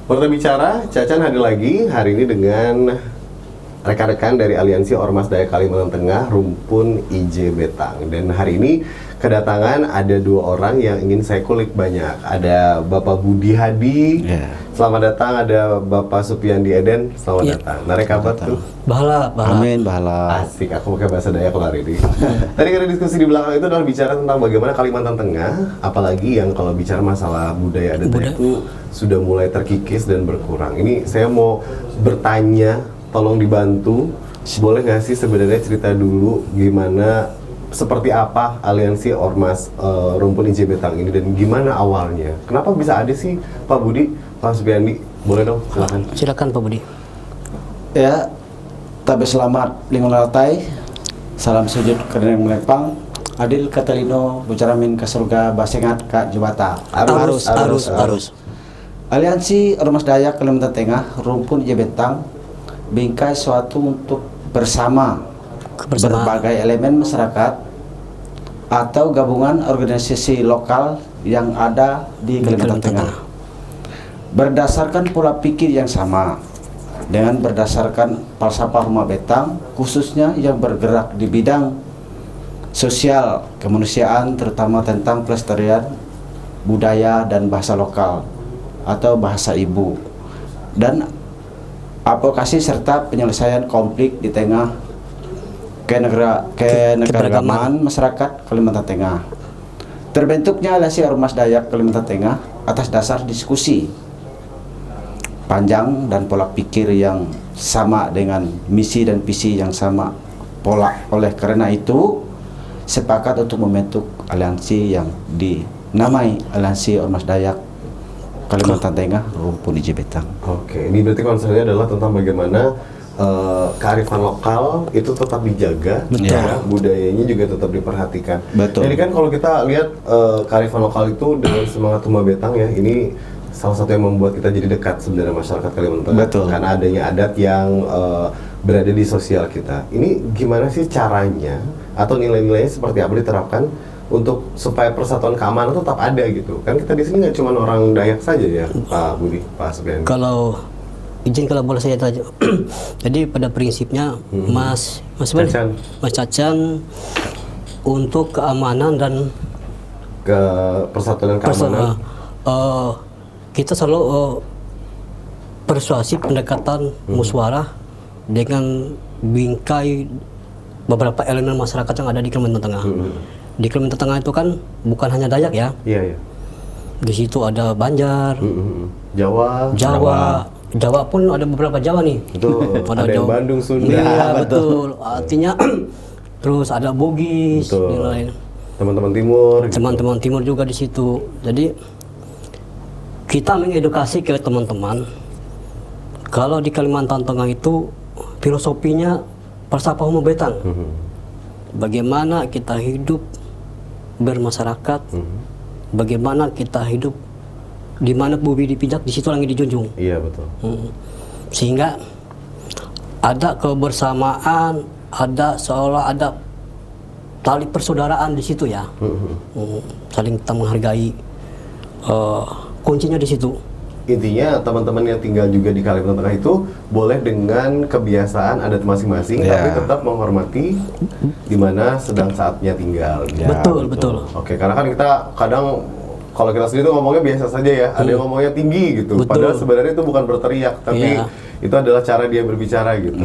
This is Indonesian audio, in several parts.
Warta Bicara, Cacan hadir lagi hari ini dengan rekan-rekan dari Aliansi Ormas Dayak Kalimantan Tengah, Rumpun IJ Betang. Dan hari ini kedatangan ada dua orang yang ingin saya kulik banyak. Ada Bapak Budi Hadi, selamat datang. Ada Bapak Supiandi Eden, selamat datang. Narek apa tuh? Bahala. Amin, bahala. Asik, aku pakai bahasa Dayak kelar ini. Tadi kita diskusi di belakang itu adalah bicara tentang bagaimana Kalimantan Tengah, apalagi yang kalau bicara masalah budaya adat itu sudah mulai terkikis dan berkurang. Ini saya mau bertanya, tolong dibantu. Boleh nggak sih sebenarnya cerita dulu gimana, seperti apa Aliansi Ormas Rumpun IJ Betang ini dan gimana awalnya? Kenapa bisa ada sih Pak Budi, Pak Supiandi? Boleh dong, silakan. Silakan Pak Budi. Ya, tapi selamat lingkungan latai. Salam sujud kerana melepang. Adil Katalino Bucaramin ke surga Basengat Kak Jubata. Arus. Aliansi Ormas Dayak Kalimantan Tengah Rumpun IJ Betang bingkai suatu untuk bersama berbagai elemen masyarakat atau gabungan organisasi lokal yang ada di Kalimantan Tengah berdasarkan pola pikir yang sama dengan berdasarkan falsafah Rumah Betang, khususnya yang bergerak di bidang sosial kemanusiaan, terutama tentang pelestarian budaya dan bahasa lokal atau bahasa ibu, dan advokasi serta penyelesaian konflik di tengah keanekaragaman masyarakat Kalimantan Tengah. Terbentuknya Aliansi Ormas Dayak Kalimantan Tengah atas dasar diskusi panjang dan pola pikir yang sama dengan misi dan visi yang sama pola. Oleh karena itu sepakat untuk membentuk aliansi yang dinamai Aliansi Ormas Dayak Kalimantan Tengah Rumpun IJ Betang. Oke, ini berarti konsepnya adalah tentang bagaimana kearifan lokal itu tetap dijaga, ya, budayanya juga tetap diperhatikan. Betul. Jadi kan kalau kita lihat kearifan lokal itu dengan semangat Rumah Betang ya, ini salah satu yang membuat kita jadi dekat sebenarnya masyarakat Kalimantan. Betul. Karena adanya adat yang berada di sosial kita. Ini gimana sih caranya atau nilai-nilainya seperti apa diterapkan untuk supaya persatuan keamanan tetap ada gitu? Kan kita di sini nggak cuma orang Dayak saja ya, Pak Budi, Pak Supiandi. Kalau boleh saya tanya. Jadi pada prinsipnya Mas Cacan untuk keamanan dan ke persatuan dan keamanan kita selalu persuasif pendekatan musyawarah dengan bingkai beberapa elemen masyarakat yang ada di Kalimantan Tengah. Di Kalimantan Tengah itu kan bukan hanya Dayak ya. Iya. Di situ ada Banjar, Jawa pun ada beberapa Jawa nih. Betul. ada yang Jawa, Bandung, Sunda. Iya, betul. Artinya terus ada Bugis, dan lain. Teman-teman Timur. Teman-teman Timur juga di situ. Jadi kita mengedukasi ke teman-teman kalau di Kalimantan Tengah itu filosofinya falsafah Rumah Betang. Bagaimana kita hidup bermasyarakat, bagaimana kita hidup di mana bumi dipijak, di situ langit dijunjung. Iya, betul. Sehingga ada kebersamaan, seolah ada tali persaudaraan di situ ya. Saling kita menghargai. Kuncinya di situ. Intinya teman-teman yang tinggal juga di Kalimantan Tengah itu boleh dengan kebiasaan adat masing-masing, tapi tetap menghormati di mana sedang saatnya tinggal. Ya, betul. Oke, karena kan kita kadang kalau kita sendiri tuh ngomongnya biasa saja ya, ada yang ngomongnya tinggi gitu. Padahal sebenarnya itu bukan berteriak, tapi itu adalah cara dia berbicara gitu.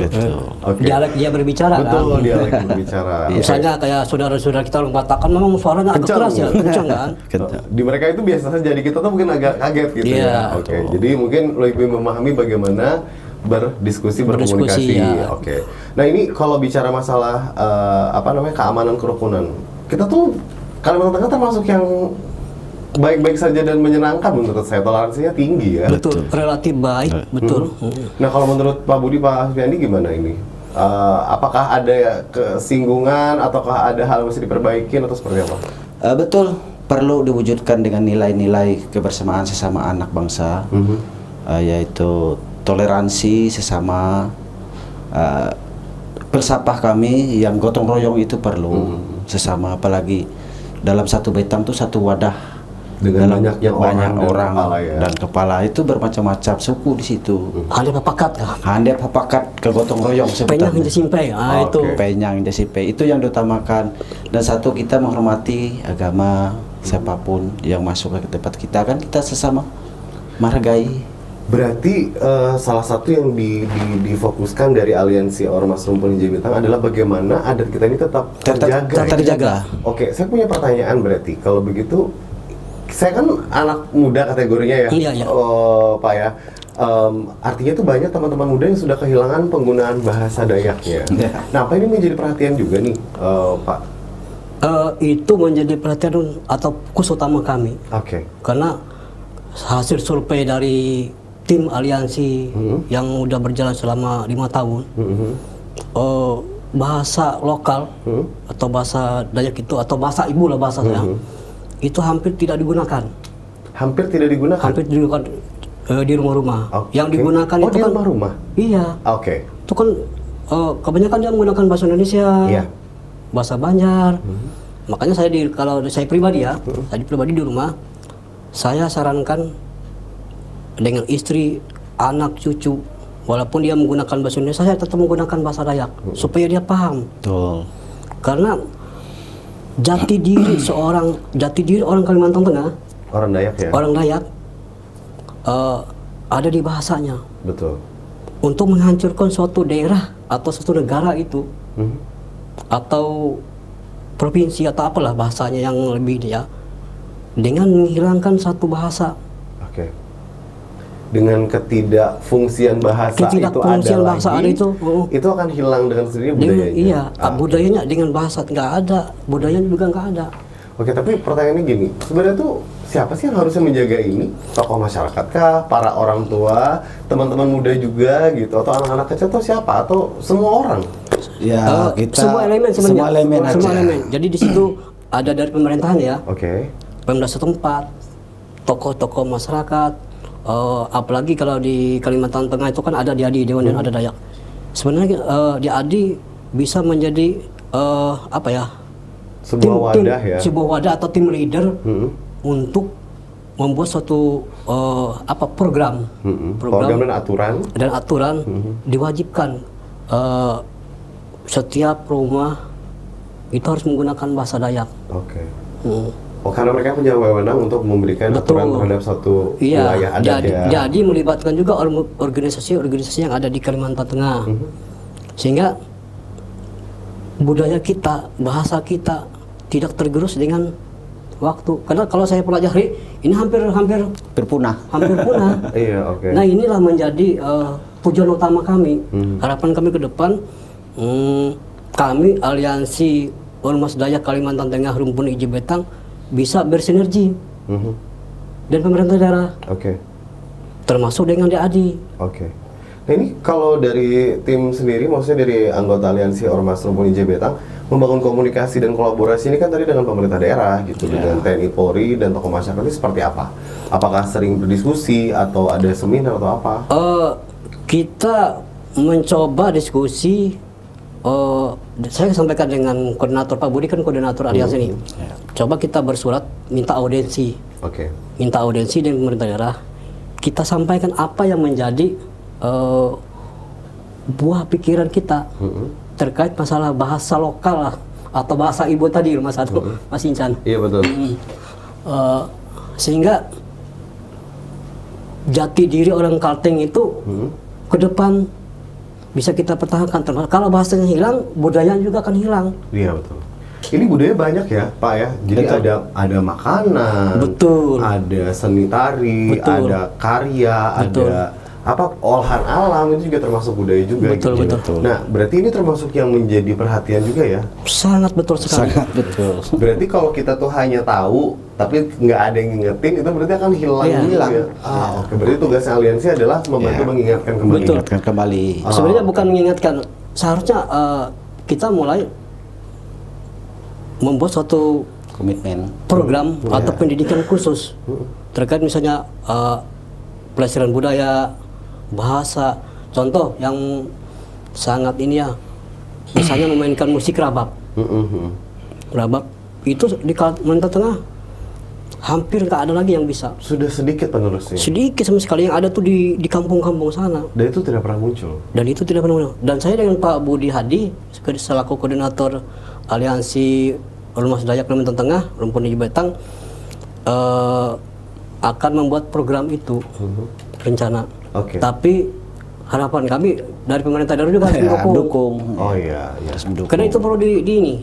Dialek dia berbicara. Betul, dialek berbicara. Misalnya kayak saudara-saudara kita mengatakan memang suaranya agak keras ya, kencang kan? Di mereka itu biasa saja, di kita tuh mungkin agak kaget gitu ya. Oke, jadi mungkin lebih memahami bagaimana berdiskusi, berkomunikasi. Oke. Nah, ini kalau bicara masalah keamanan kerukunan, kita tuh Kalimantan Tengah termasuk yang baik-baik saja dan menyenangkan menurut saya, toleransinya tinggi ya. Betul, relatif baik, betul. Nah, kalau menurut Pak Budi, Pak Supiandi gimana ini? Apakah ada kesinggungan ataukah ada hal yang mesti diperbaikin atau seperti apa? Betul, perlu diwujudkan dengan nilai-nilai kebersamaan sesama anak bangsa, yaitu toleransi sesama, bersapah kami yang gotong royong itu perlu sesama, apalagi dalam satu betang itu satu wadah Dengan dalam banyaknya banyak orang dan orang kepala ya. dan kepala itu bermacam-macam suku di situ. Ada papakat kah? Handep papakat ke gotong royong Penyang sebutannya. simpai. Ah itu. Oke. Penyang DCP itu yang diutamakan. Dan satu, kita menghormati agama siapapun yang masuk ke tempat kita, kan kita sesama menghargai. Berarti salah satu yang difokuskan dari aliansi Ormas Rumpun Hijau Bintang adalah bagaimana adat kita ini tetap terjaga. Terjaga. Oke, saya punya pertanyaan berarti. Kalau begitu, saya kan anak muda kategorinya ya, Iya. Pak ya. Artinya tuh banyak teman-teman muda yang sudah kehilangan penggunaan bahasa Dayaknya. Iya. Nah, apa ini menjadi perhatian juga nih, Pak? Itu menjadi perhatian atau fokus utama kami. Oke. Karena hasil survei dari tim aliansi yang udah berjalan selama 5 tahun, bahasa lokal atau bahasa Dayak itu atau bahasa ibu lah bahasa saya, itu hampir tidak digunakan. Hampir tidak digunakan. Hampir digunakan di rumah-rumah. Oke. Yang digunakan Oh, itu di kan rumah-rumah? Iya. Oke. Itu kan kebanyakan dia menggunakan bahasa Indonesia, Iya. bahasa Banjar. Makanya kalau saya pribadi ya, saya pribadi di rumah, saya sarankan dengan istri, anak, cucu, walaupun dia menggunakan bahasa Indonesia, saya tetap menggunakan bahasa Dayak supaya dia paham. Betul. Karena jati diri orang Kalimantan Tengah, Orang Dayak ya? orang Dayak ada di bahasanya. Betul. Untuk menghancurkan suatu daerah atau suatu negara itu, atau provinsi atau apalah bahasanya yang lebih dia, dengan menghilangkan satu bahasa. Oke. Dengan ketidakfungsian bahasa Ketidakfungsian itu ada bahasa lagi, ada itu, itu akan hilang dengan sendirinya Dengan, budayanya. iya, Oke. budayanya dengan bahasa nggak ada, budayanya juga nggak ada. Oke, tapi pertanyaannya gini, sebenarnya tuh siapa sih yang harusnya menjaga ini? Tokoh masyarakat kah? Para orang tua, teman-teman muda juga gitu, atau anak-anak kecil atau siapa? Atau semua orang? Ya, kita semua elemen sebenarnya. semua elemen Semua aja. elemen. Jadi di situ ada dari pemerintahan ya, Oke. Pemda setempat, tokoh-tokoh masyarakat, apalagi kalau di Kalimantan Tengah itu kan ada Diadi, Dewan dan ada Dayak. Sebenarnya Diadi bisa menjadi apa ya? Sebuah wadah ya. Sebuah wadah atau tim leader untuk membuat suatu program, Program dan aturan. diwajibkan setiap rumah itu harus menggunakan bahasa Dayak. Oke. Oh, karena mereka punya wewenang untuk memberikan aturan terhadap satu wilayah adat ya. Jadi melibatkan juga organisasi-organisasi yang ada di Kalimantan Tengah, sehingga budaya kita, bahasa kita tidak tergerus dengan waktu. Karena kalau saya pelajari, ini hampir berpunah. punah. Iya, oke. Nah, inilah menjadi tujuan utama kami. Harapan kami ke depan, kami aliansi Ormas Dayak Kalimantan Tengah Rumpun Hijau Bintang bisa bersinergi dan pemerintah daerah, Oke. termasuk dengan DADI. Oke. Nah, ini kalau dari tim sendiri, maksudnya dari anggota aliansi Ormas Rumpun Hijau Bintang, membangun komunikasi dan kolaborasi ini kan tadi dengan pemerintah daerah gitu, dengan TNI Polri dan tokoh masyarakat ini seperti apa? Apakah sering berdiskusi atau ada seminar atau apa? Kita mencoba diskusi. Saya sampaikan dengan koordinator Pak Budi, kan koordinator aliansi ini. Coba kita bersurat minta audiensi. Oke. Minta audiensi dengan pemerintah daerah. Kita sampaikan apa yang menjadi buah pikiran kita terkait masalah bahasa lokal lah, atau bahasa ibu tadi Mas Satu, Mas Incan. Iya, betul. Sehingga jati diri orang Kalteng itu ke depan bisa kita pertahankan. Kalau bahasanya hilang, budaya juga akan hilang. Iya, betul. Ini budaya banyak ya, Pak ya. Jadi ada makanan, Betul. ada seni tari, Betul. ada karya, Betul. ada olahan alam, itu juga termasuk budaya juga. Betul, gitu. betul. Nah, berarti ini termasuk yang menjadi perhatian juga ya. Sangat betul sekali. Sangat betul. Berarti kalau kita tuh hanya tahu tapi nggak ada yang ngingetin, itu berarti akan hilang. Iya, juga hilang. ya? Oke. Berarti tugasnya aliansi adalah membantu Iya. mengingatkan kembali. Betul. Ingatkan kembali. Sebenarnya bukan mengingatkan, seharusnya kita mulai membuat suatu Komitmen. program atau pendidikan khusus terkait misalnya pelestarian budaya, bahasa. Contoh yang sangat ini ya, misalnya memainkan musik rabab. Rabab itu di Kalimantan Tengah hampir nggak ada lagi yang bisa. Sudah sedikit penerusnya. Sedikit sama sekali yang ada tuh di kampung-kampung sana. Dan itu tidak pernah muncul. Dan itu tidak pernah. Dan saya dengan Pak Budi Hadi selaku koordinator Aliansi Ormas Dayak Kalimantan Tengah, Rumpun Hijau Betang, akan membuat program itu rencana. Oke. Tapi harapan kami dari pemerintah daerah juga harus mendukung. Oh iya, iya. Karena itu perlu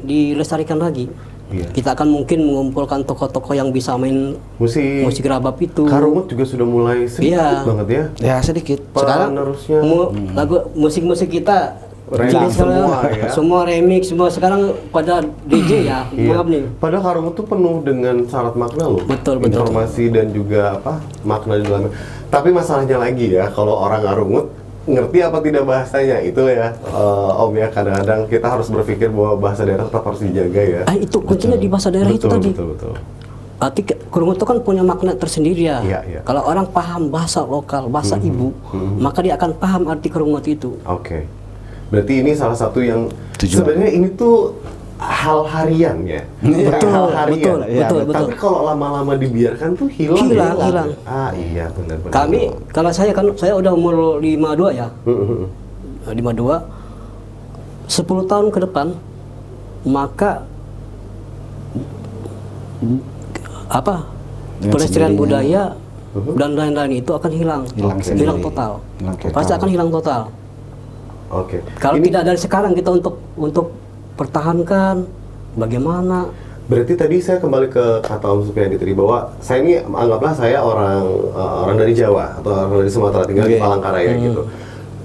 dilestarikan lagi. Iya. Kita akan mungkin mengumpulkan tokoh-tokoh yang bisa main musik rabab itu. Karungut juga sudah mulai sedikit banget ya. Ya sedikit. Sekarang penerusnya lagu musik-musik kita remix semua ya. semua remix, semua sekarang pada DJ ya. Iya. Maaf nih. Padahal Karungut tuh penuh dengan syarat makna loh. Betul. Informasi dan juga makna di dalamnya. Tapi masalahnya lagi ya, kalau orang Karungut ngerti apa tidak bahasanya itu ya, Om ya, kadang-kadang kita harus berpikir bahwa bahasa daerah tetap harus dijaga ya. Itu kuncinya di bahasa daerah itu tadi. Betul. Arti Karungut itu kan punya makna tersendiri ya. Iya. Kalau orang paham bahasa lokal, bahasa ibu, maka dia akan paham arti Karungut itu. Oke. Berarti ini salah satu yang sebenarnya ini tuh hal harian ya. Betul. Tapi kalau lama-lama dibiarkan tuh hilang. Iya benar. Kami kalau saya udah umur 52 ya. 52 10 tahun ke depan maka pelestarian budaya dan lain-lain itu akan hilang total. Pasti akan hilang total. Oke. Kalau tidak dari sekarang kita untuk pertahankan bagaimana. Berarti tadi saya kembali ke kata Om Supriyadi tadi bahwa saya ini anggaplah saya orang dari Jawa atau orang dari Sumatera tinggal di Palangkaraya gitu.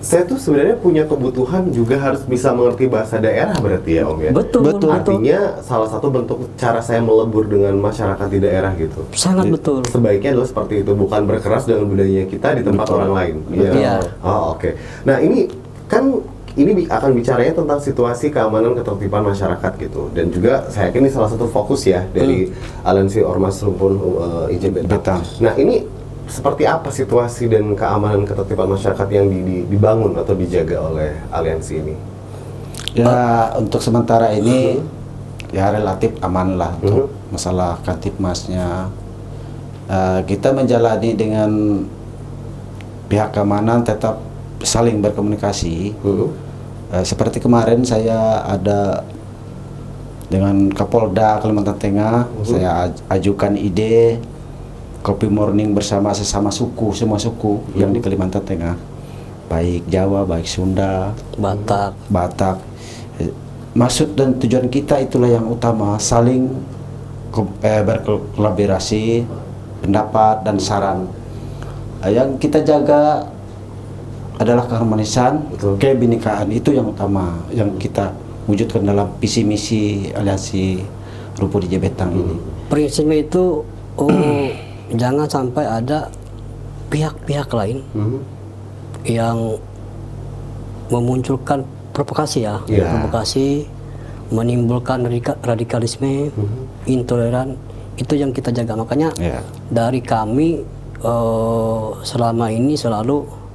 Saya tuh sebenarnya punya kebutuhan juga harus bisa mengerti bahasa daerah berarti ya Om ya. Betul. Artinya salah satu bentuk cara saya melebur dengan masyarakat di daerah gitu. Sangat betul. Sebaiknya adalah seperti itu, bukan berkeras dengan budayanya kita di tempat orang lain. Iya. Oh oke. Nah ini akan bicaranya tentang situasi keamanan ketertiban masyarakat gitu, dan juga saya yakin ini salah satu fokus ya dari Aliansi Ormas Rumpun Hijau Betang. Nah ini seperti apa situasi dan keamanan ketertiban masyarakat yang dibangun atau dijaga oleh aliansi ini? Ya untuk sementara ini ya relatif aman lah untuk masalah Kantipmasnya. Kita menjalani dengan pihak keamanan tetap saling berkomunikasi. Seperti kemarin saya ada dengan Kapolda Kalimantan Tengah, saya ajukan ide kopi morning bersama sesama suku, semua suku yang di Kalimantan Tengah, baik Jawa, baik Sunda, Batak. Maksud dan tujuan kita itulah yang utama, saling berkolaborasi, pendapat dan saran. Yang kita jaga adalah keharmonisan, kebinekaan, itu yang utama yang kita wujudkan dalam visi misi Aliansi Rumpun Hijau Betang ini. Prinsipnya itu jangan sampai ada pihak-pihak lain yang memunculkan provokasi ya, provokasi, menimbulkan radikalisme, intoleran, itu yang kita jaga. Makanya dari kami selama ini selalu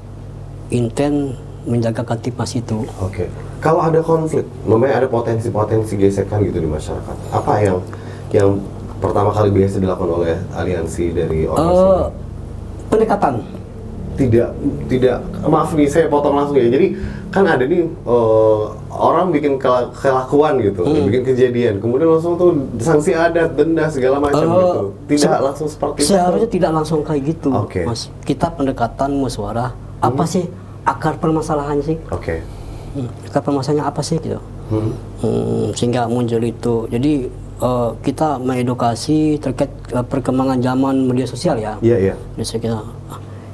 intent menjaga Kantipmas itu. Oke. Kalau ada konflik, namanya ada potensi-potensi gesekan gitu di masyarakat. Apa yang pertama kali biasa dilakukan oleh aliansi dari ormas ini? Pendekatan. Tidak. Maaf nih, saya potong langsung ya. Jadi kan ada nih orang bikin kelakuan gitu, bikin kejadian, kemudian langsung tuh sanksi adat, denda segala macam gitu. Tidak langsung seperti itu. Seharusnya tidak langsung kayak gitu, Oke. Mas. Kita pendekatan musyawarah. Apa sih akar permasalahannya sih? Oke. Akar permasalahannya apa sih gitu? Sehingga muncul itu. Jadi kita mengedukasi terkait perkembangan zaman media sosial ya. Iya. Biasanya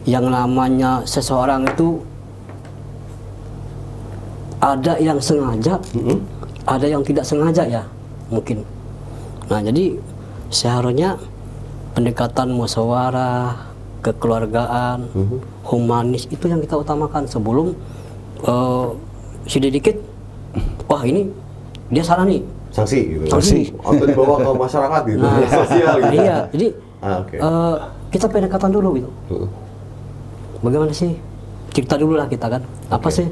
yang namanya seseorang itu ada yang sengaja, ada yang tidak sengaja ya mungkin. Nah jadi seharusnya pendekatan musyawarah, kekeluargaan, humanis itu yang kita utamakan sebelum sedikit wah ini dia salah nih, sanksi gitu. Atau dibawa ke masyarakat gitu, sosial gitu. Iya, jadi kita pendekatan dulu gitu. Bagaimana sih? Cerita dulu lah kita kan. Apa sih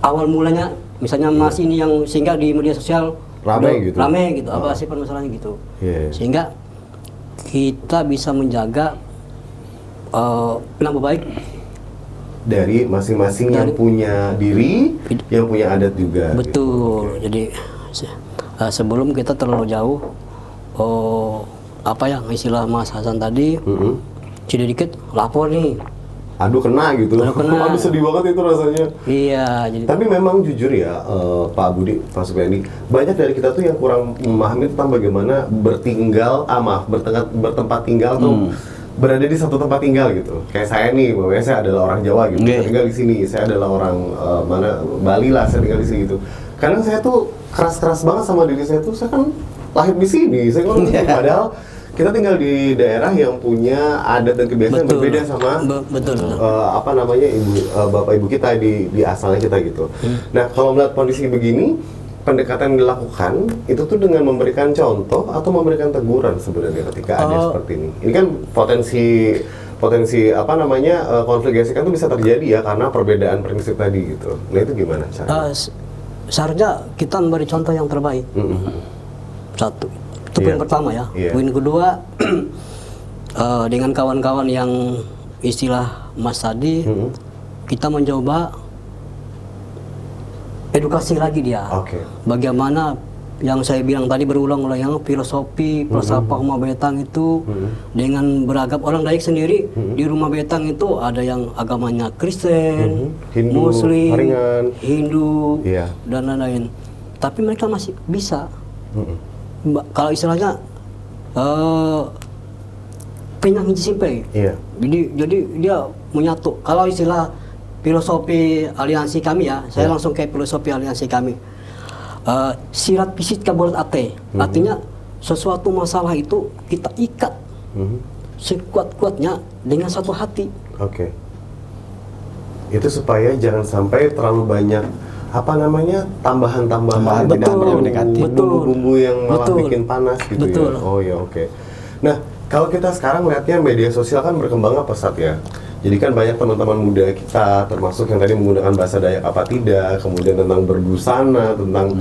awal mulanya? Misalnya Mas ini yang sehingga di media sosial rame gitu. Apa sih permasalahannya gitu? Yeah. Sehingga kita bisa menjaga nama baik dari masing-masing yang punya diri, yang punya adat juga. betul. Gitu. Jadi sebelum kita terlalu jauh, apa yang istilah Mas Hasan tadi, sedikit lapor nih. Aduh kena gitu. Aduh, kena. Aduh sedih banget itu rasanya. Iya, jadi Tapi memang jujur ya, Pak Budi, Pak Supiandi, banyak dari kita tuh yang kurang memahami tentang bagaimana bertempat tinggal atau berada di satu tempat tinggal gitu. Kayak saya nih, bahwa saya adalah orang Jawa gitu, saya tinggal di sini. Saya adalah orang Bali lah, saya tinggal di sini gitu. Kadang saya tuh keras-keras banget sama diri saya tuh, saya kan lahir di sini, saya kan padahal kita tinggal di daerah yang punya adat dan kebiasaan berbeda sama bapak ibu kita di asalnya kita gitu. Nah, kalau melihat kondisi begini, pendekatan yang dilakukan itu tuh dengan memberikan contoh atau memberikan teguran sebenarnya ketika ada seperti ini. Ini kan potensi konflik gesekan itu bisa terjadi ya karena perbedaan prinsip tadi gitu. Nah, itu gimana caranya? Seharusnya kita memberi contoh yang terbaik. Satu. Itu poin pertama ya. Poin kedua, dengan kawan-kawan yang istilah Mas tadi, kita mencoba edukasi lagi dia. Bagaimana yang saya bilang tadi berulang-ulang, yang filosofi falsafah Rumah Betang itu dengan beragam orang Dayak sendiri di Rumah Betang itu ada yang agamanya Kristen, Hindu, Muslim, Haringan, Hindu, dan lain-lain. Tapi mereka masih bisa. Kalau istilahnya penyang hiji simpe. Jadi dia menyatu. Kalau istilah filosofi aliansi kami ya, saya langsung ke filosofi aliansi kami. Sirat pisit kabulat ate. Artinya sesuatu masalah itu kita ikat sekuat-kuatnya dengan satu hati. Itu supaya jangan sampai terlalu banyak tambahan-tambahan bumbu-bumbu yang malah bikin panas gitu ya. Nah, kalau kita sekarang melihatnya media sosial kan berkembangnya pesat ya. Jadi kan banyak teman-teman muda kita, termasuk yang tadi menggunakan bahasa Dayak apa tidak, kemudian tentang berbusana, tentang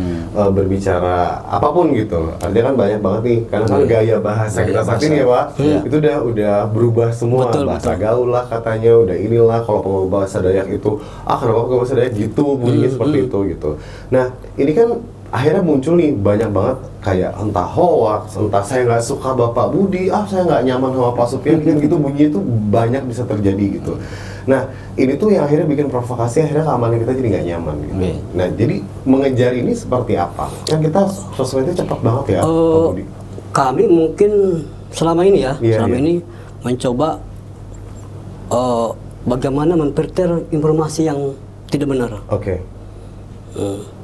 berbicara apapun gitu. Artinya kan banyak banget nih, karena kan gaya bahasa kita saat ini ya Pak, itu udah berubah semua. Bahasa gaul lah katanya, udah inilah kalau mau bahasa Dayak itu, kenapa pakai bahasa Dayak gitu, bunyinya seperti itu gitu. Nah, ini kan akhirnya muncul nih banyak banget kayak entah hoax, entah saya nggak suka Bapak Budi, saya nggak nyaman sama Pak Supiandi kan gitu, bunyinya itu banyak bisa terjadi gitu. Nah, ini tuh yang akhirnya bikin provokasi, akhirnya keamanan kita jadi nggak nyaman gitu. Nah, jadi mengejar ini seperti apa? Kan kita sosmednya cepat banget ya, Pak Budi. Kami mungkin selama ini ya, ini mencoba bagaimana memfilter informasi yang tidak benar.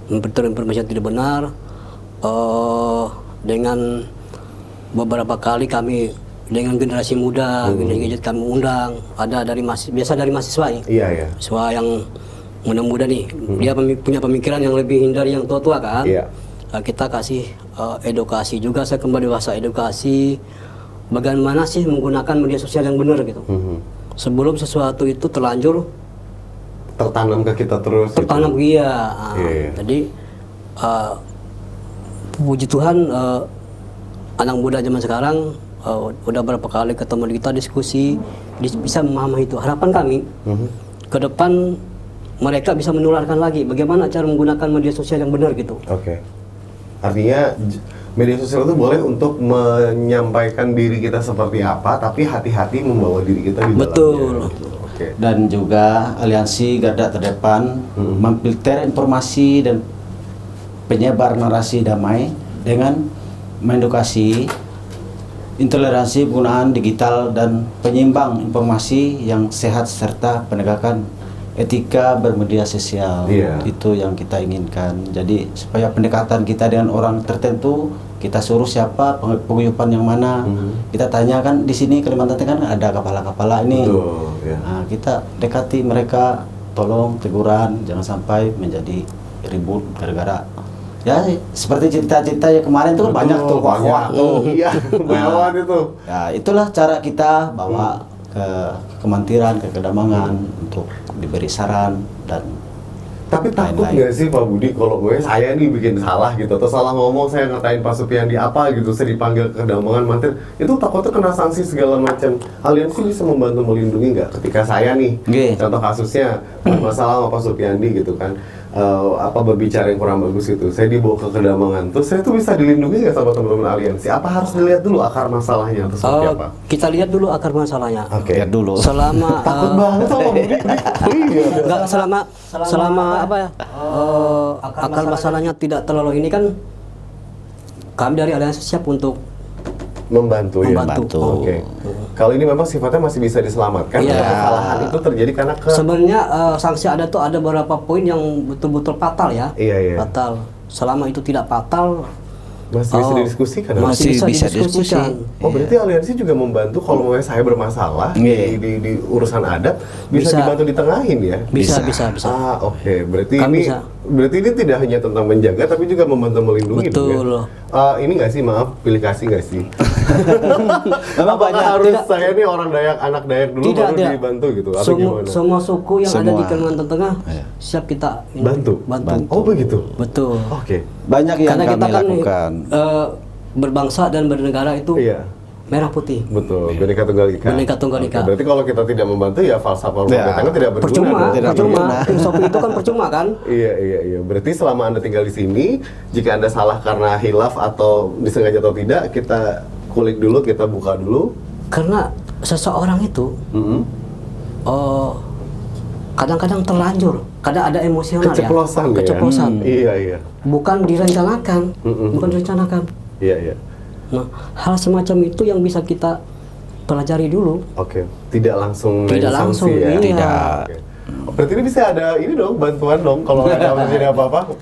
Memfilter informasi yang tidak benar. Dengan beberapa kali kami dengan generasi muda, gadget kami undang, ada biasa dari mahasiswa ya. Mahasiswa yang muda-muda nih, dia punya pemikiran yang lebih hindari yang tua-tua kan. Kita kasih edukasi juga, saya kembali bahasa edukasi, bagaimana sih menggunakan media sosial yang benar gitu. Sebelum sesuatu itu terlanjur tertanam ke kita terus. Tertanam gitu. Jadi puji Tuhan anak muda zaman sekarang udah berapa kali ketemu kita diskusi, bisa memahami itu. Harapan kami ke depan mereka bisa menularkan lagi bagaimana cara menggunakan media sosial yang benar gitu. Artinya media sosial itu boleh untuk menyampaikan diri kita seperti apa, tapi hati-hati membawa diri kita di dalamnya. Dan juga aliansi garda terdepan memfilter informasi dan penyebar narasi damai dengan mengedukasi intoleransi penggunaan digital dan penyimbang informasi yang sehat serta penegakan etika bermedia sosial. Itu yang kita inginkan. Jadi supaya pendekatan kita dengan orang tertentu, kita suruh siapa penguyupan yang mana, kita tanyakan di sini Kalimantan Tengah ada kepala-kepala ini. Nah, kita dekati mereka, tolong teguran, jangan sampai menjadi ribut gara-gara ya seperti cerita-cerita yang kemarin tuh banyak tuh hoax tuh. Banyak itu. Ya, itulah cara kita bawa ke kementerian, ke Kedamangan untuk diberi saran dan Tapi takut lain-lain. nggak sih Pak Budi kalau gue saya nih bikin salah gitu atau salah ngomong, saya ngatain Pak Supiandi apa gitu, saya dipanggil ke Dambangan Mantir, itu takutnya kena sanksi segala macam. Aliansi bisa membantu melindungi nggak ketika saya nih, Nggih. contoh kasusnya masalah sama Pak Supiandi gitu kan, apa berbicara yang kurang bagus itu, saya dibawa ke Kedambangan, terus saya tuh bisa dilindungi nggak sama teman-teman aliansi? Apa harus dilihat dulu akar masalahnya atau seperti apa? Kita lihat dulu akar masalahnya. Oke. Lihat dulu. Selama Takut banget sama Pak Budi. Iya. enggak selama apa ya? Akar masalahnya tidak terlalu ini kan kami dari aliansi siap untuk Membantu ya. Membantu. Oke. Kalau ini memang sifatnya masih bisa diselamatkan. Iya. Kesalahan itu terjadi karena sebenarnya sanksi ada tuh ada beberapa poin yang betul-betul fatal ya. Iya, iya. Fatal. Selama itu tidak fatal masih bisa didiskusikan. ya? masih bisa bisa didiskusikan. Oh, berarti aliansi juga membantu kalau mau saya bermasalah Iya. di urusan adat bisa Bisa. dibantu ditengahin ya. Bisa. Ah, oke. Berarti Kan ini bisa. berarti ini tidak hanya tentang menjaga tapi juga membantu melindungi dong Betul. ya. Ini nggak sih, maaf, pilih kasih nggak sih? Memang Apakah banyak, harus tidak. saya nih orang Dayak, anak Dayak dulu Tidak, baru tidak. dibantu gitu atau Semua, gimana? semua suku yang ada di Semua. Kalimantan Tengah Iya. siap kita ini, Bantu? bantu. Oh, begitu. Betul. Oke. Banyak yang Karena kita kami kan lakukan. berbangsa dan bernegara itu Iya. merah putih. Betul, Bhinneka Tunggal Ika. Bhinneka Tunggal Ika. Oke, berarti kalau kita tidak membantu ya falsafah rumah Ya, betangnya tidak berguna. Percuma, dong? Tidak percuma. berguna. Filosofi itu kan percuma kan? Iya. Berarti selama Anda tinggal di sini, jika Anda salah karena hilaf atau disengaja atau tidak, kita kulik dulu, kita buka dulu. Karena seseorang itu Mm-mm. kadang-kadang terlanjur, kadang ada emosional Keceplosan ya. Keceplosan. Iya. Bukan direncanakan, Mm-mm. bukan direncanakan. Iya. Nah, hal semacam itu yang bisa kita pelajari dulu. Oke, tidak langsung Tidak main langsung, sanksi ya. iya. Tidak. Oke. Berarti ini bisa ada ini dong, bantuan dong kalau ada terjadi apa-apa.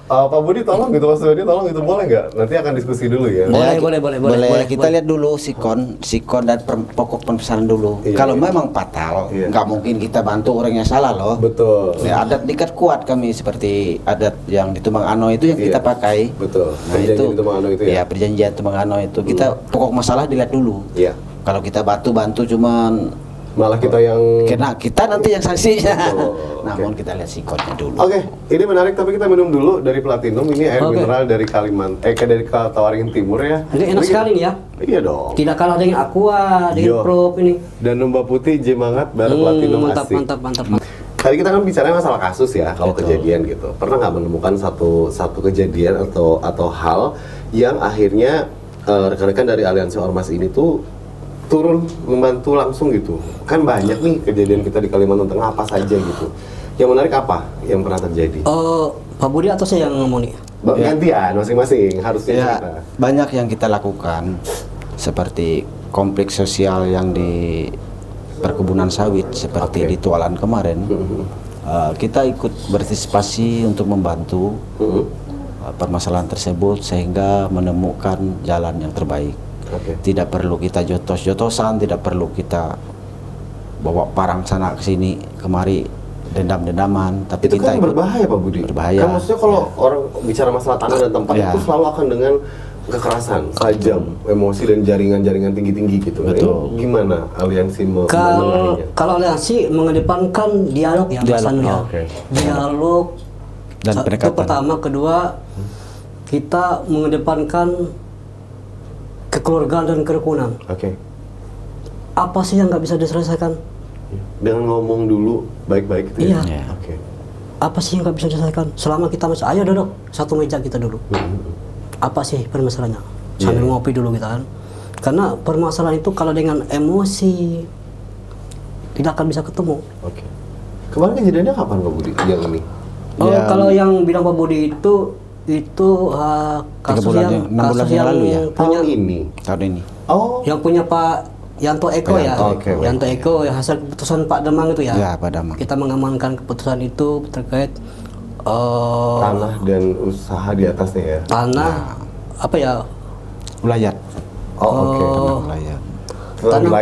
Pak Budi tolong gitu, Mas Budi tolong itu, boleh nggak? Nanti akan diskusi dulu ya. Boleh. Kita lihat dulu sikon dan pokok pemesanan dulu. Iya, Kalau iya. memang fatal, Iya. nggak mungkin kita bantu orang yang salah loh. Betul. Ya, adat dikat kuat kami seperti adat yang di Tumbang Ano itu yang Iya. kita pakai. Betul. Nah Perjanjian itu, di Tumbang Ano itu ya? Ya perjanjian Tumbang Ano itu kita pokok masalah dilihat dulu. Iya. Kalau kita bantu cuman Malah kita yang kena kita nanti yang sanksinya. Betul, Namun oke. kita lihat sikonnya dulu. Oke, ini menarik tapi kita minum dulu dari Platinum. Ini air Oke. mineral dari Kalimantan, dari Tawaringin Timur ya. Ini enak sekali nih ya. Iya dong. Tidak kalah dengan Aqua, dengan Yo. Prop ini. Dan Numba Putih Jemangat bareng Platinum Mantap, asik. mantap. Tadi kita kan bicara masalah kasus ya, kalau kejadian gitu. Pernah nggak menemukan satu kejadian atau hal yang akhirnya rekan-rekan dari aliansi ormas ini tuh turun membantu langsung gitu? Kan banyak nih kejadian kita di Kalimantan Tengah apa saja gitu. Yang menarik apa yang pernah terjadi? Pak Budi atau saya yang ngomong nih? Gantian masing-masing harusnya Ya, kita. banyak yang kita lakukan seperti kompleks sosial yang di perkebunan sawit seperti Oke. di Tualan kemarin. Kita ikut berpartisipasi untuk membantu permasalahan tersebut sehingga menemukan jalan yang terbaik. Oke. Tidak perlu kita jotos-jotosan, tidak perlu kita bawa parang sana ke sini kemari dendam-dendaman, tapi Itu kita kan ikut. berbahaya Pak Budi. Berbahaya. Kan maksudnya kalau orang bicara masalah tanah dan tempat Ya. itu selalu akan dengan kekerasan, tajam, emosi dan jaringan-jaringan tinggi-tinggi gitu. Nah, Betul. ini gimana aliansi menengahinya? Kalau aliansi mengedepankan dialog ya, Mas Dialog, Anu ya. oke. Dialog Dan itu pendekatan. pertama, kedua kita mengedepankan kekeluargaan dan kerukunan. Oke. Apa sih yang nggak bisa diselesaikan? Dengan ngomong dulu baik-baik gitu ya? Iya. Oke. Apa sih yang nggak bisa diselesaikan? Selama kita masih, ayo duduk satu meja kita dulu. Apa sih permasalahannya? Sambil Iya. ngopi dulu kita kan. Karena permasalahan itu kalau dengan emosi tidak akan bisa ketemu. Oke. Kemarin kejadiannya kapan Pak Budi yang ini? Kalau yang bilang Pak Budi itu kasus bulan yang yang- 6 bulan kasus yang yang lalu ya? punya Tahun ini. Tahun ini. Oh. yang punya Pak Yanto Eko Pak ya. Yanto, oke, Yanto Eko ya, hasil keputusan Pak Demang itu ya. Ya, Pak Demang. Kita mengamankan keputusan itu terkait Tanah dan usaha di atasnya ya. tanah apa ya? Ulayat. Oh, oke. Ulayat.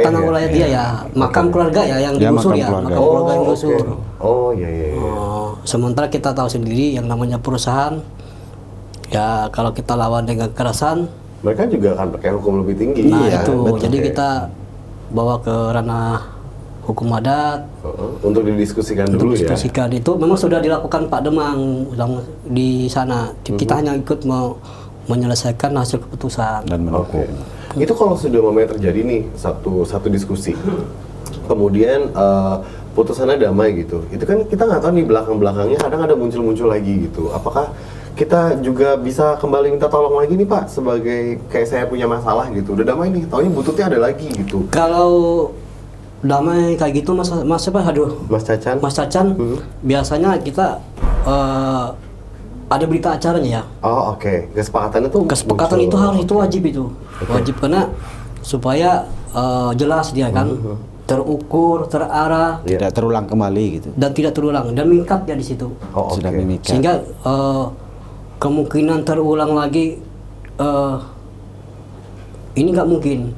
Tanah wilayah dia ya. Makam keluarga ya yang Ya, digusur makam ya. keluarga. Makam keluarga yang oke. digusur. Oh, iya. Sementara kita tahu sendiri yang namanya perusahaan ya kalau kita lawan dengan kekerasan, Mereka juga akan pakai hukum lebih tinggi. nah Iya, itu betul. jadi Oke. kita bawa ke ranah hukum adat. Untuk didiskusikan dulu ya. Diskusikan itu memang sudah dilakukan Pak Demang di sana. Kita hanya ikut menyelesaikan hasil keputusan. Dan mendukung. Itu kalau sudah terjadi nih satu diskusi, kemudian putusannya damai gitu, itu kan kita nggak tahu nih belakangnya kadang ada muncul lagi gitu. Apakah kita juga bisa kembali minta tolong lagi nih Pak, sebagai kayak saya punya masalah gitu, udah damai nih, taunya bututnya ada lagi gitu. Kalau damai kayak gitu Mas Cacan, biasanya kita ada berita acaranya ya. Oh oke. Kesepakatan itu harus wajib wajib karena supaya jelas dia kan terukur, terarah, tidak terulang kembali gitu. Dan tidak terulang dan mengikat dia di situ. Sudah mengikat. Sehingga kemungkinan terulang lagi ini nggak mungkin.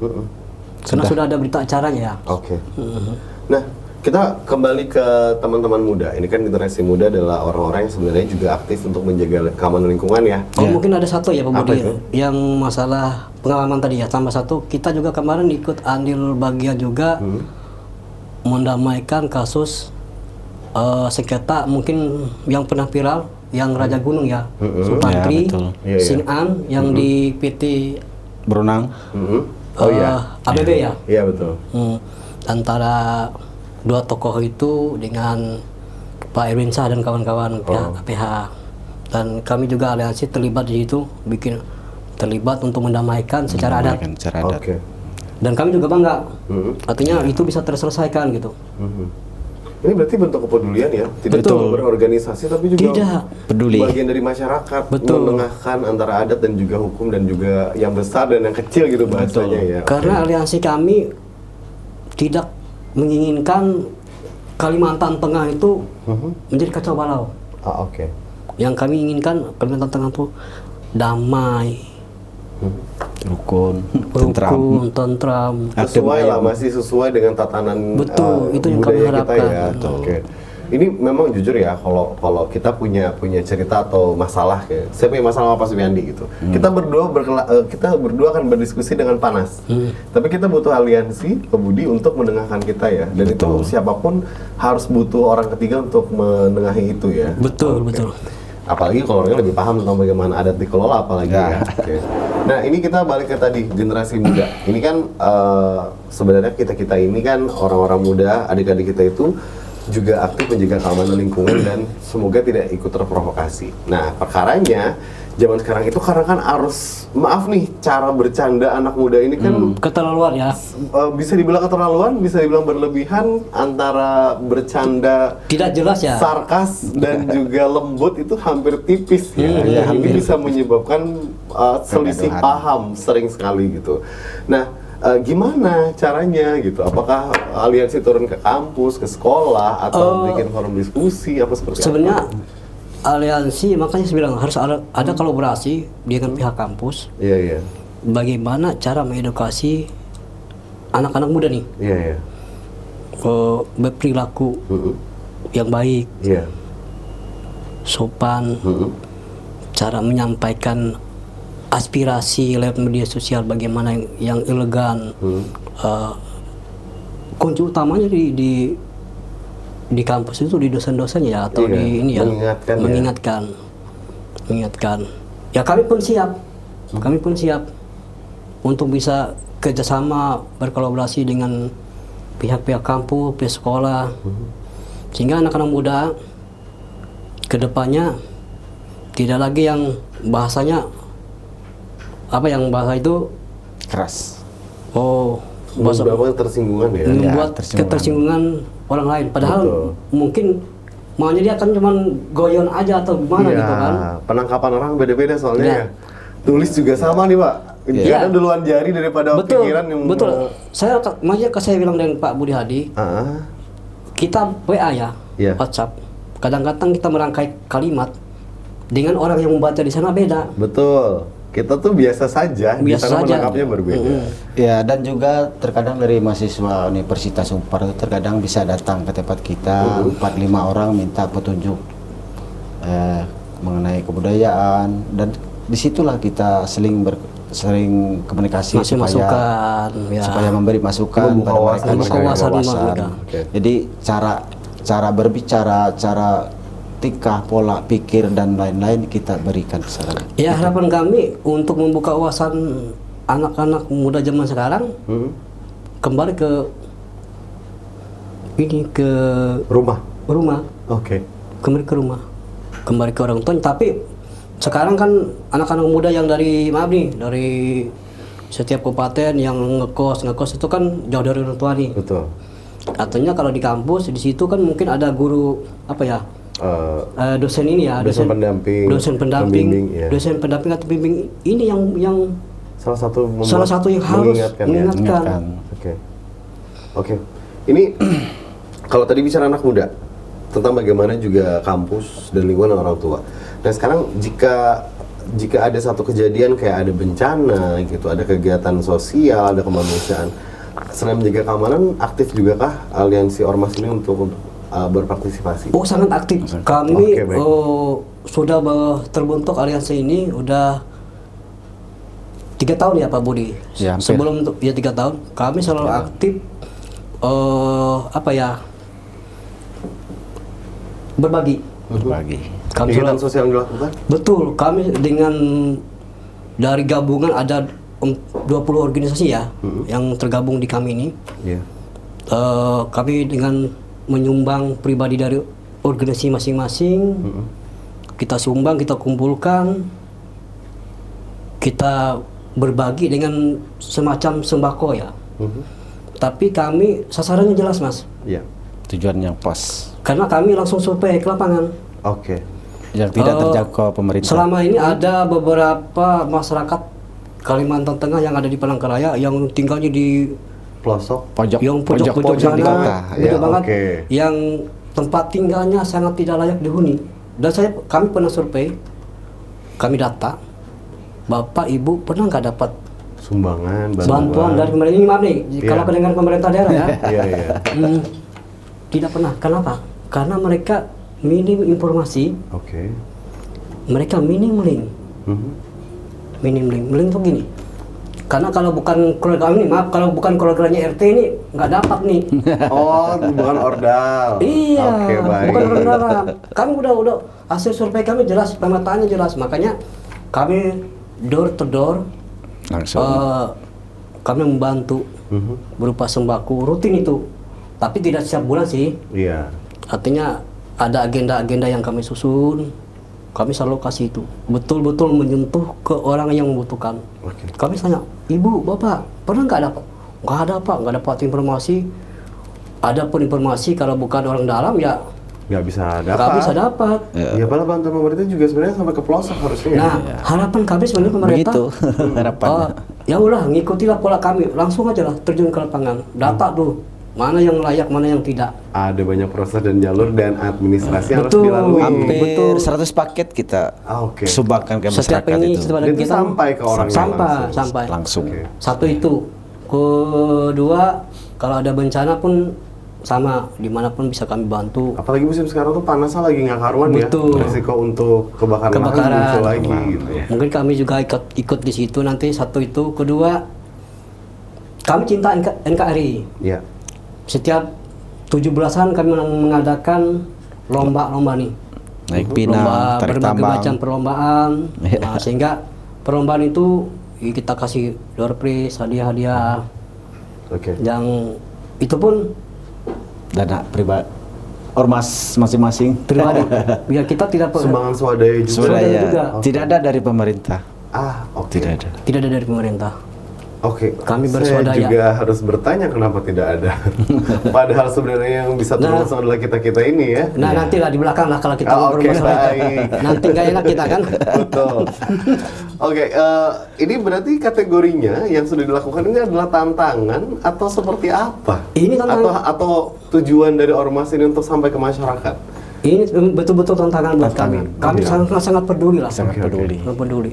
Karena sudah ada berita acaranya ya. Oke. Nah, kita kembali ke teman-teman muda. Ini kan generasi muda adalah orang-orang yang sebenarnya juga aktif untuk menjaga keamanan lingkungan ya. Mungkin ada satu ya Pak Budi, itu? yang masalah pengalaman tadi ya. Tambah satu, kita juga kemarin ikut andil bagian juga mendamaikan kasus sengketa mungkin yang pernah viral, yang Raja Gunung ya, Supantri, Sing'an yang di PT Brunang. ABB ya. Iya betul. Antara dua tokoh itu dengan Pak Erwin Shah dan kawan-kawan PH. Dan kami juga aliansi terlibat di situ, terlibat untuk mendamaikan secara adat. Oke. Dan kami juga bangga, artinya itu bisa terselesaikan gitu. Ini berarti bentuk kepedulian ya, tidak cuma berorganisasi tapi juga peduli, bagian dari masyarakat, menengahkan antara adat dan juga hukum dan juga yang besar dan yang kecil gitu bahasanya ya. Karena aliansi kami tidak menginginkan Kalimantan Tengah itu menjadi kacau balau. Oke. Yang kami inginkan Kalimantan Tengah itu damai, rukun, tentram. Sesuai lah, masih sesuai dengan tatanan itu yang kami harapkan. Kita ya. Oke. Ini memang jujur ya, kalau kita punya cerita atau masalah, kayak saya punya masalah sama Pak Supiandi gitu. Kita berdua akan berdiskusi dengan panas. Tapi kita butuh aliansi Budi untuk menengahkan kita ya. Dan itu siapapun harus butuh orang ketiga untuk menengahi itu ya. Betul. Apalagi kalau orangnya lebih paham tentang bagaimana adat dikelola apalagi ya. Okay. Nah ini kita balik ke tadi generasi muda. Ini kan sebenarnya kita ini kan orang-orang muda, adik-adik kita itu juga aktif menjaga keamanan lingkungan dan semoga tidak ikut terprovokasi. Nah perkaranya zaman sekarang itu karena kan harus maaf nih, cara bercanda anak muda ini kan keterlaluan ya. Bisa dibilang keterlaluan, bisa dibilang berlebihan, antara bercanda tidak jelas ya, sarkas dan juga lembut itu hampir tipis ya. Ini bisa menyebabkan selisih paham sering sekali gitu. Nah, gimana caranya gitu? Apakah aliansi turun ke kampus, ke sekolah, atau bikin forum diskusi apa seperti sebenarnya aliansi, makanya saya bilang harus ada kolaborasi dengan pihak kampus. Iya. Bagaimana cara mengedukasi anak-anak muda nih? Iya. Berperilaku yang baik, sopan, cara menyampaikan aspirasi lewat media sosial, bagaimana yang elegan. Kunci utamanya di kampus itu di dosen-dosennya ya, atau di ini ya, mengingatkan. Ya kami pun siap untuk bisa kerjasama berkolaborasi dengan pihak-pihak kampus, pihak sekolah, sehingga anak-anak muda kedepannya tidak lagi yang bahasanya bahasa itu keras. Membuat tersinggungan ya. Membuat ketersinggungan orang lain. Padahal mungkin maunya dia kan cuma goyon aja atau gimana gitu kan. Penangkapan orang beda-beda soalnya ya. Tulis juga sama nih Pak. Jangan duluan jari daripada pikiran yang betul. Makanya saya bilang dengan Pak Budi Hadi, kita WA ya, WhatsApp. Kadang-kadang kita merangkai kalimat dengan orang yang membaca di sana beda. Betul. Kita tuh biasa saja, menangkapnya berbeda. Ya, dan juga terkadang dari mahasiswa Universitas Unpar itu terkadang bisa datang ke tempat kita 4-5 orang minta petunjuk mengenai kebudayaan, dan disitulah kita seling sering komunikasi Masih masukan, ya. supaya memberi masukan Membuka pada wawasan, mereka, membuka wawasan, wawasan. ya. Oke. Jadi cara berbicara, cara tingkah, pola pikir dan lain-lain kita berikan saran. Ya, harapan kami untuk membuka wawasan anak-anak muda zaman sekarang kembali ke Rumah. Oke. kembali ke rumah, kembali ke orang tua. Tapi sekarang kan anak-anak muda yang dari dari setiap kabupaten yang ngekos itu kan jauh dari orang tua nih. Betul. Artinya kalau di kampus di situ kan mungkin ada guru dosen ini ya, dosen pendamping, pembimbing, ya. dosen pendamping atau pembimbing ini yang salah satu yang harus mengingatkan. mengingatkan. Oke. Ini kalau tadi bicara anak muda tentang bagaimana juga kampus dan lingkungan orang tua. Nah sekarang jika ada satu kejadian kayak ada bencana gitu, ada kegiatan sosial, ada kemanusiaan, selain menjaga keamanan, aktif juga kah aliansi ormas ini untuk berpartisipasi? Oh, sangat aktif. Kami Oke, baik. sudah terbentuk aliansi ini udah 3 tahun ya Pak Budi. Ya, hampir. Sebelum 3 tahun kami selalu aktif berbagi. Kami Kegiatan selalu, sosial yang dilakukan? betul, kami dengan dari gabungan ada 20 organisasi ya yang tergabung di kami ini. Iya. Kami dengan menyumbang pribadi dari organisasi masing-masing, kita sumbang, kita kumpulkan, kita berbagi dengan semacam sembako ya. Tapi kami sasarannya jelas Mas, Iya. Tujuan yang pas. karena kami langsung survei ke lapangan. Oke. Yang tidak terjangkau pemerintah. Selama ini ada beberapa masyarakat Kalimantan Tengah yang ada di Palangkaraya yang tinggalnya di Pelosok. pojok yang pojok-pojok di kota. sana, betul Ya, banget, oke. yang tempat tinggalnya sangat tidak layak dihuni. Dan kami pernah survei, kami data, Bapak Ibu pernah nggak dapat Sumbangan, bantuan dari pemerintah? Ini maaf nih, kalau Iya. kedengaran pemerintah daerah ya, Iya. tidak pernah. Kenapa? Karena mereka minim informasi, Oke. mereka minim link. Link tuh gini. Karena kalau bukan keluarga ini, maaf, kalau bukan keluarganya RT ini nggak dapat nih. Oh, bukan ordal. Iya, Oke, baik. bukan orang dalam. Kami udah hasil survei kami jelas, pemetaannya jelas. Makanya kami door to door Langsung. kami membantu berupa sembako rutin itu. Tapi tidak setiap bulan sih. Iya. Artinya ada agenda-agenda yang kami susun. Kami selalu kasih itu. Betul-betul menyentuh ke orang yang membutuhkan. Oke. Kami tanya, Ibu, Bapak, pernah nggak dapat? Nggak ada Pak, nggak dapat informasi. Adapun informasi kalau bukan orang dalam ya Nggak bisa dapat. nggak bisa dapat. Ya, padahal bantuan pemerintah juga sebenarnya sampai ke pelosok harusnya. Nah, harapan kami sebenarnya pemerintah. Begitu harapannya. Ya udah, ngikutilah pola kami. Langsung aja lah terjun ke lapangan. Data tuh, mana yang layak, mana yang tidak. Ada banyak proses dan jalur dan administrasi yang harus Betul. dilalui. Hampir Betul. 100 paket kita Oke. sumbangkan ke Setiap masyarakat ini, itu. setiap Dan itu sampai ke orangnya langsung. sampai. Langsung. Oke. Satu itu. Kedua, kalau ada bencana pun sama, dimanapun bisa kami bantu. Apalagi musim sekarang tuh panasnya lagi nggak karuan Betul. ya. Risiko untuk kebakaran lahan Kebakaran. muncul lagi gitu ya. Mungkin kami juga ikut di situ nanti. Satu itu. Kedua, kami cinta NKRI. Iya. Setiap 17-an kami mengadakan lomba-lomba nih. Naik pinang, Lomba, tarik berbagai tambang. macam perlombaan. Iya. Nah, sehingga perlombaan itu kita kasih door prize, hadiah-hadiah. Oke. Yang itu pun Dana pribadi ormas masing-masing. pribadi. Biar kita tidak Sumbangan swadaya juga. Swadaya juga. tidak ada dari pemerintah. Oke. Tidak ada. tidak ada dari pemerintah. Oke, Kami saya berswadaya. juga harus bertanya kenapa tidak ada. Padahal sebenarnya yang bisa turun langsung adalah kita-kita ini ya. Nah, nanti lah di belakang lah kalau kita Oke, masalah. baik. Nanti nggak enak kita kan. Betul. Oke, ini berarti kategorinya yang sudah dilakukan ini adalah tantangan atau seperti apa? Ini tantangan. Atau tujuan dari ormas ini untuk sampai ke masyarakat? Ini betul-betul tantangan buat kami. Kami Iya. sangat peduli lah. Sangat Oke, peduli. Sangat peduli.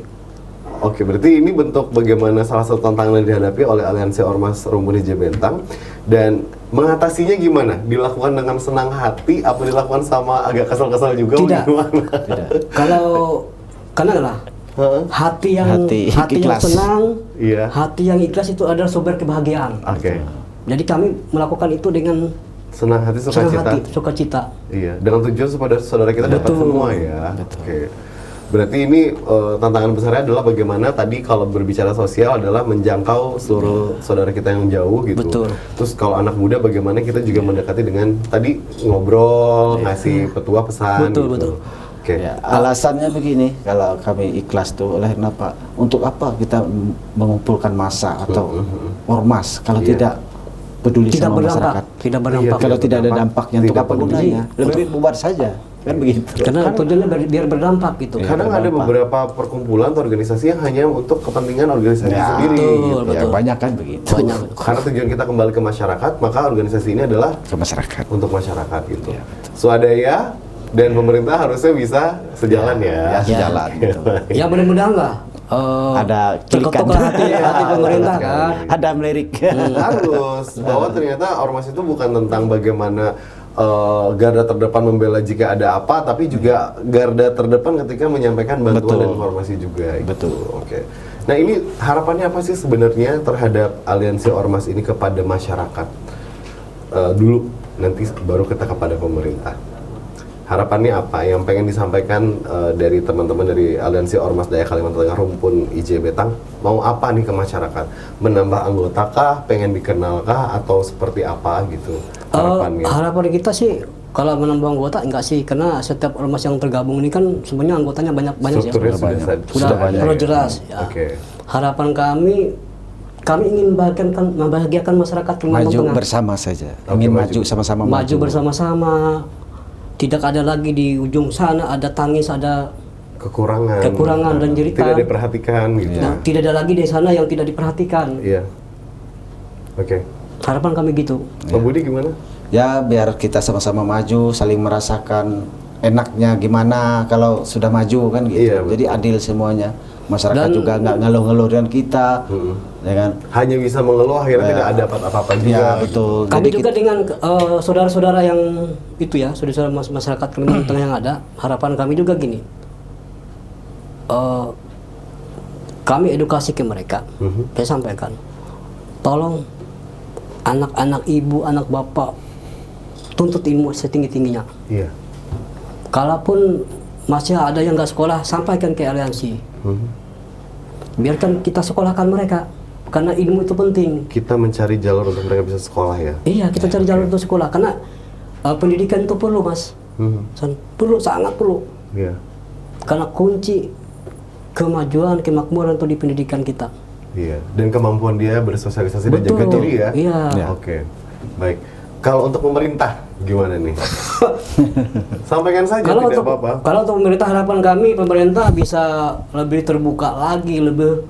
Oke, berarti ini bentuk bagaimana salah satu tantangan yang dihadapi oleh Aliansi Ormas Rumpun Hijau Bentang, dan mengatasinya gimana? Dilakukan dengan senang hati, apa dilakukan sama agak kesel-kesel juga? Tidak. Gimana? Tidak. Kalau karena lah Hati yang ikhlas. senang, Iya. hati yang ikhlas itu adalah sumber kebahagiaan. Oke. Jadi kami melakukan itu dengan Senang hati, senang sukacita. hati, sukacita. Iya, dengan tujuan supaya saudara kita dapat Betul. semua ya. Oke. Berarti ini tantangan besarnya adalah bagaimana tadi kalau berbicara sosial adalah menjangkau seluruh saudara kita yang jauh gitu. Betul. Terus kalau anak muda bagaimana kita juga mendekati dengan tadi ngobrol, ngasih petua pesan Betul, gitu. betul. Oke. Ya, alasannya begini, kalau kami ikhlas tuh oleh kenapa? Untuk apa kita mengumpulkan massa atau ormas kalau Iya. tidak peduli Tidak sama berdampak, masyarakat? tidak berdampak. Kalau tidak ada dampaknya untuk Tidak apa peduli. gunanya? Lebih baik bubar saja, kan begitu. Karena tujuannya biar berdampak gitu. Kadang ada berdampak. beberapa perkumpulan atau organisasi yang hanya untuk kepentingan organisasi Ya, sendiri. betul, gitu. Ya, betul. banyak kan begitu. Banyak. Karena tujuan kita kembali ke masyarakat, maka organisasi ini adalah Ke masyarakat. untuk masyarakat gitu. Ya, Swadaya dan pemerintah harusnya bisa sejalan ya. Ya, sejalan. gitu. Ya mudah-mudahan lah. Ada kilikan. terketuk hati pemerintah betul kan. Ada melirik. Harus bahwa ternyata ormas itu bukan tentang bagaimana garda terdepan membela jika ada apa, tapi juga garda terdepan ketika menyampaikan bantuan Betul. dan informasi juga. Gitu. Betul. Oke. Nah ini harapannya apa sih sebenarnya terhadap aliansi ormas ini kepada masyarakat? Dulu, nanti baru kita kepada pemerintah. Harapannya apa yang pengen disampaikan dari teman-teman dari Aliansi Ormas Dayak Kalimantan Tengah Rumpun IJ Betang? Mau apa nih ke masyarakat? Menambah anggota kah? Pengen dikenal kah? Atau seperti apa gitu harapannya? Harapan kita sih kalau menambah anggota enggak sih, karena setiap ormas yang tergabung ini kan sebenarnya anggotanya banyak ya. Strukturnya sudah Sudah banyak ya? jelas ya. Oke. Harapan kami ingin membahagiakan masyarakat Kalimantan Maju Tengah. bersama saja. Oke, Ingin maju. maju sama-sama Maju bersama-sama. Tidak ada lagi di ujung sana ada tangis, ada kekurangan dan jeritan. Tidak diperhatikan gitu. Nah, tidak ada lagi di sana yang tidak diperhatikan. Iya. Oke. Harapan kami gitu. Pak Budi gimana? Ya biar kita sama-sama maju, saling merasakan enaknya gimana kalau sudah maju kan gitu. Iya, betul. Jadi adil semuanya. Masyarakat Dan- juga nggak ngeluh-ngeluh dengan kita, ya kan? Hanya bisa mengeluh akhirnya tidak ada apa-apa juga. Ya betul. Kami Jadi juga dengan saudara-saudara yang itu ya, saudara masyarakat Kalimantan Tengah yang ada, harapan kami juga gini. Kami edukasi ke mereka. Saya sampaikan, tolong anak-anak ibu, anak bapak tuntut ilmu setinggi-tingginya. Iya. Kalaupun masih ada yang nggak sekolah, sampaikan ke aliansi. Biarkan kita sekolahkan mereka, karena ilmu itu penting. Kita mencari jalur untuk mereka bisa sekolah ya. Iya, kita cari jalur untuk sekolah, karena pendidikan itu perlu, Mas. Perlu, sangat perlu. Iya. Karena kunci kemajuan, kemakmuran itu di pendidikan kita. Iya. Dan kemampuan dia bersosialisasi dan jaga Betul. diri ya. Iya. Ya. Oke. Baik. Kalau untuk pemerintah gimana nih? Sampaikan saja Kalau tidak untuk apa-apa. kalau untuk pemerintah, harapan kami pemerintah bisa lebih terbuka lagi, lebih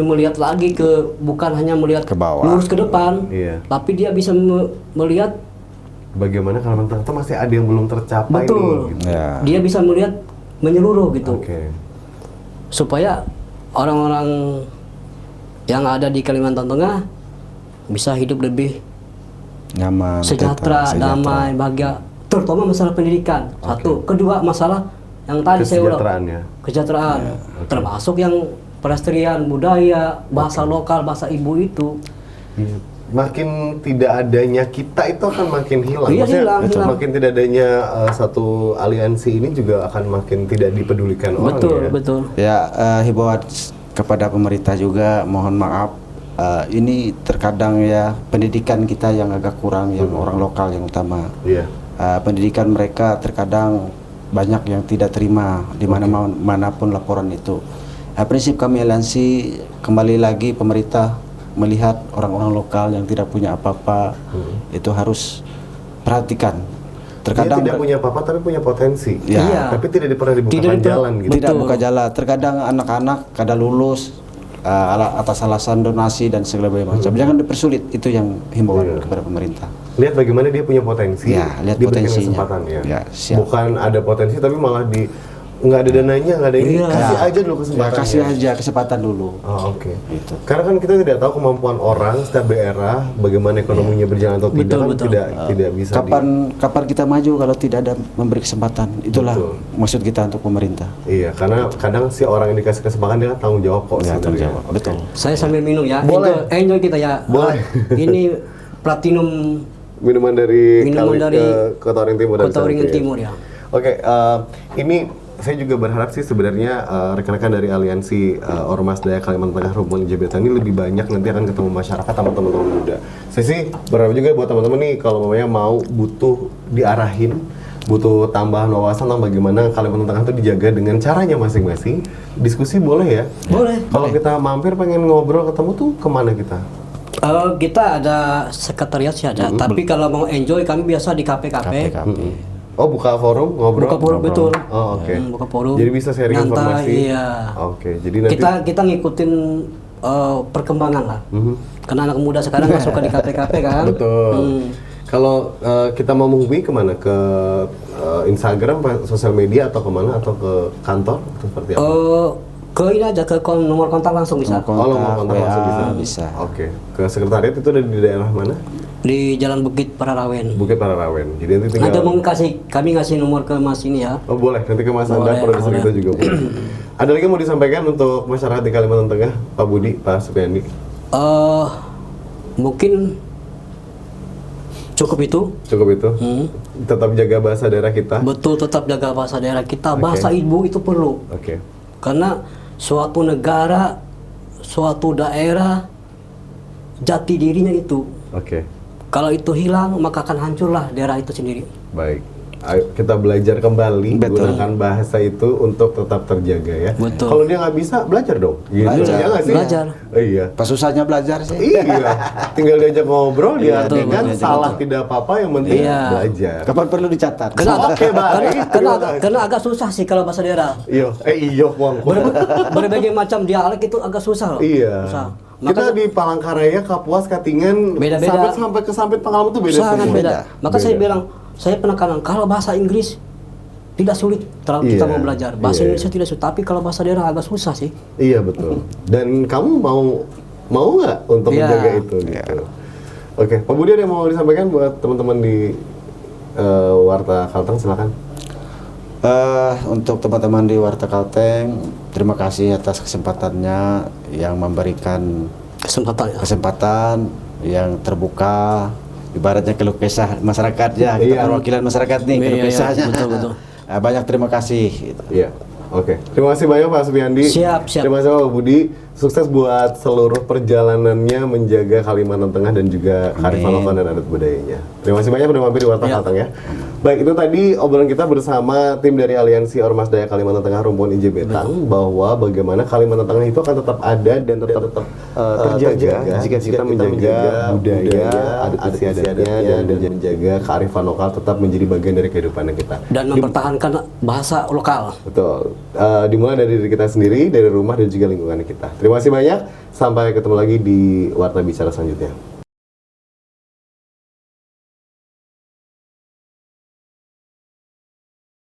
melihat lagi ke, bukan hanya melihat Ke bawah. lurus ke depan, Iya. tapi dia bisa melihat, Bagaimana Kalimantan Tengah masih ada yang belum tercapai betul. nih? Gitu. Ya. Dia bisa melihat menyeluruh gitu. Oke. Supaya orang-orang yang ada di Kalimantan Tengah bisa hidup lebih Nyaman, sejahtera, damai, bahagia, terutama masalah pendidikan. Satu, kedua masalah yang tadi saya ulang, Kesejahteraan ya. kesejahteraan, termasuk yang pelestarian budaya, bahasa lokal, bahasa ibu itu. Iya. Makin tidak adanya kita itu akan makin hilang. Iya, Maksudnya, hilang. makin tidak adanya satu aliansi ini juga akan makin tidak dipedulikan orang Betul, ya. betul. Ya, himbauan kepada pemerintah juga, mohon maaf, ini terkadang ya pendidikan kita yang agak kurang, yang orang lokal yang utama. Iya. Pendidikan mereka terkadang banyak yang tidak terima di mana manapun laporan itu. Prinsip kami aliansi, kembali lagi pemerintah melihat orang-orang lokal yang tidak punya apa-apa, itu harus perhatikan. Terkadang Dia tidak punya apa-apa tapi punya potensi. Ya. Iya. Tapi tidak pernah dibukakan Tidak jalan gitu. tidak Betul. buka jalan. Terkadang anak-anak kadang lulus atas alasan donasi dan segala macam. Jangan dipersulit, itu yang himbauan Iya. kepada pemerintah. Lihat bagaimana dia punya potensi. Ya, lihat diberikan potensinya. kesempatan ya. Ya, siap. Bukan ada potensi tapi malah nggak ada dananya, nggak ada ini, Iya. kasih aja dulu Ya, kesempatannya. kasih aja kesempatan dulu. Oh, oke. Gitu. Karena kan kita tidak tahu kemampuan orang setiap daerah, bagaimana ekonominya berjalan atau tidak, Betul, kan betul. tidak bisa. Kapan kita maju kalau tidak ada memberi kesempatan? Itulah Betul. maksud kita untuk pemerintah. Iya, karena kadang si orang yang dikasih kesempatan dia kan tanggung jawab kok. Ya, tanggung sebenarnya. jawab. Betul. Saya sambil minum ya. Boleh. Enjoy kita ya. Boleh. Ini platinum Minuman dari Minuman dari Kota Waringin Timur. dari Kota Waringin Santri. Timur ya. Oke, ini saya juga berharap sih sebenarnya rekan-rekan dari Aliansi Ormas Dayak Kalimantan Tengah Rumpun Jabatan ini lebih banyak nanti akan ketemu masyarakat sama teman-teman muda. Saya sih berharap juga buat teman-teman nih kalau mamanya mau butuh diarahin, butuh tambahan wawasan tentang bagaimana Kalimantan Tengah itu dijaga dengan caranya masing-masing. Diskusi boleh ya? Boleh. Kalau kita mampir pengen ngobrol ketemu tuh kemana kita? Kita ada sekretariat sih ada, tapi kalau mau enjoy kami biasa di kafe-kafe. Oh, buka forum ngobrol? Buka forum, betul. Oh, oke. Buka forum. Jadi bisa sharing Nyantai, informasi. Iya. Oke, jadi nanti Kita ngikutin perkembangan lah. Karena anak muda sekarang nggak suka di kafe-kafe kan. betul. Kalau kita mau menghubungi kemana? Ke Instagram, sosial media atau kemana? Atau ke kantor? Atau seperti apa? Ke ini aja ke nomor kontak langsung bisa. Kontak, Oh, mau kontak WA, langsung bisa. bisa. Oke. Ke sekretariat itu ada di daerah mana? Di Jalan Bukit Pararawen. Bukit Pararawen. Jadi nanti tinggal. Nanti kami ngasih nomor ke Mas ini ya. Oh boleh, nanti ke Mas Anda, Boleh, produser boleh. kita juga boleh. Ada lagi yang mau disampaikan untuk masyarakat di Kalimantan Tengah, Pak Budi, Pak Supiandi? Mungkin cukup itu. Cukup itu? Tetap jaga bahasa daerah kita? Betul, tetap jaga bahasa daerah kita. Oke. Bahasa ibu itu perlu. Oke. Karena suatu negara, suatu daerah, jati dirinya itu. Oke. Kalau itu hilang, maka akan hancurlah daerah itu sendiri. Baik. Ayo kita belajar kembali Betul. gunakan bahasa itu untuk tetap terjaga ya. Betul. Kalau dia nggak bisa, belajar dong. Gitu. Belajar. Ya nggak sih? Belajar. Iya. Pas susahnya belajar sih. Iya. Tinggal diajak ngobrol, Iya, diartikan betul, betul, salah tidak apa-apa, yang penting Iya. belajar. Kapan perlu dicatat? Oke, baik. Karena agak susah sih kalau bahasa daerah. Iya, iyo, Wong. Berbagai macam dialek itu agak susah loh. Iya. Susah. Kita di Palangkaraya, Kapuas, Katingan, Beda-beda. sampai ke Sampit Pengalaman tuh beda Sangat semua. beda. Maka saya Beda. bilang, saya penekanan kalau bahasa Inggris tidak sulit kalau kita Iya, mau belajar. Bahasa iya. Indonesia tidak sulit, tapi kalau bahasa daerah agak susah sih. Iya betul. Dan kamu mau nggak untuk Iya. menjaga itu gitu? Oke, Pak Budi ada yang mau disampaikan buat teman-teman di Warta Kalteng, silakan. Untuk teman-teman di Warta Kalteng, terima kasih atas kesempatannya yang memberikan kesempatan yang terbuka, ibaratnya keluh kesah masyarakat ya, kita Iya. perwakilan masyarakat nih, keluh Iya, iya, kesahnya. betul. Banyak terima kasih. Gitu. Iya. Oke. Terima kasih banyak Pak Supiandi. Siap. Terima kasih Pak Budi. Sukses buat seluruh perjalanannya menjaga Kalimantan Tengah dan juga kearifan lokal dan adat budayanya. Terima kasih banyak udah mampir di Warta Iya. Kalteng ya. Baik, itu tadi obrolan kita bersama tim dari Aliansi Ormas Dayak Kalimantan Tengah Rumpun IJ Betang bahwa bagaimana Kalimantan Tengah itu akan tetap ada dan tetap terjaga jika kita menjaga budaya, adat istiadatnya dan menjaga kearifan lokal tetap menjadi bagian dari kehidupan kita. Dan mempertahankan bahasa lokal. Betul. Dimulai dari diri kita sendiri, dari rumah dan juga lingkungan kita. Terima kasih banyak. Sampai ketemu lagi di Warta Bicara selanjutnya.